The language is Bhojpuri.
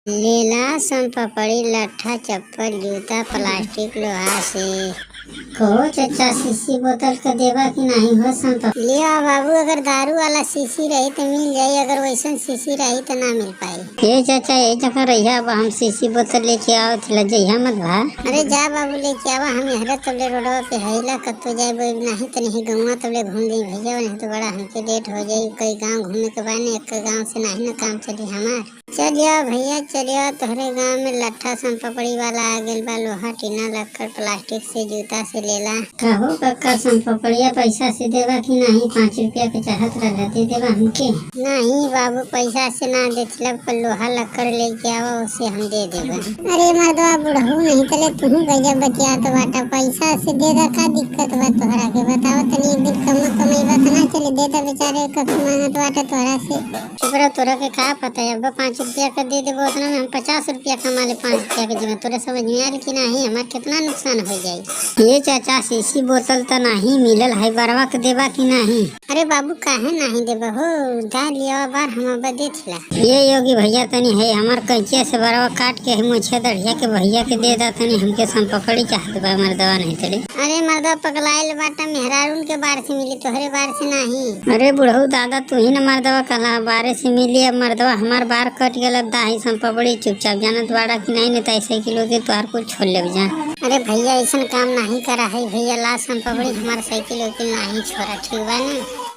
लेला संपपड़ी लट्ठा चप्पल जूता प्लास्टिक लोहा से। कहो चाचा शीशी बोतल का देवा कि नहीं हो संप लिया बाबू। अगर दारू वाला शीशी रही तो मिल जाये, अगर वैसा शीशी रही तो ना मिल पाई। ये चाचा ये जगह रहिया अब हम शीशी बोतल लेके आओ थिला जइहा मत भा। अरे जा बाबू लेके आवा। हम यहाँ तबले रोडवा पे हैला कतो जाए नहीं तो नहीं गौवा तबले घूम दी भैया, नहीं तो बड़ा हमके लेट हो जाये। कई गाँव घूमने के बाद एक गाँव से नहीं न काम चली हमार। चलिए भैया चलिए, तोहरे गाँव में लट्ठा संपपड़ी वाला आ गइल बा। लोहा टीना लक्कड़ प्लास्टिक से जूता से लेला। कहो कक्का संपपड़िया पैसा से देवा कि नहीं? 5 रुपया के चाहत रहा दे देवा हमके। नहीं बाबू पैसा से ना देथिला, पर लोहा लक्कड़ लेके आवा उसे हम दे देगा। अरे मर्दवा बुढ़ऊ नहीं तले तू गजब बतिया तो बाटा। पैसा से दे दा का दिक्कत बा तोहरा के? बतावा तनी एक दिन कमैबा त ना चले दे दा बेचारे का मांगत बाटा तोहरा से। शुक्र तोरा के का पता है? अब 5 रुपया का दे देबो उतना में हम 50 रुपया कमा ले। 5 रुपया के जगह तोरा समझ में आयल कि नहीं? हमार कितना नुकसान हो जाये। ये चाचा शीशी बोतल तो नहीं मिलल है, बरवा के देवा कि नहीं? अरे बाबू काहे नहीं देबा हो? दा लिया बार हम दे थिला। ये योगी भैया तनी है हमार कैचिया से बरवा काट के मुछे दढ़िया के भैया के दे दा तनी। हमके संपकड़ी चाहत बा मर्दवा नहीं तले। अरे मर्दवा पगलाइल बाटा, मेहरारून के बार से मिली तोहरे बार से नहीं। अरे बुढ़ऊ दादा तू ही न मर्दवा कला बारे से मिली। अब मर्दवा हमार बार कट गल, अब दाही संपकड़ी चुपचाप जानत बाड़ा कि नहीं तो ऐसे किलो के तोहार कुछ छोड़ ले जा। अरे भैया ऐसा काम नहीं करा है भैया। ला संपकड़ी हमार साइकिल नहीं छोड़ा, ठीक बा ना?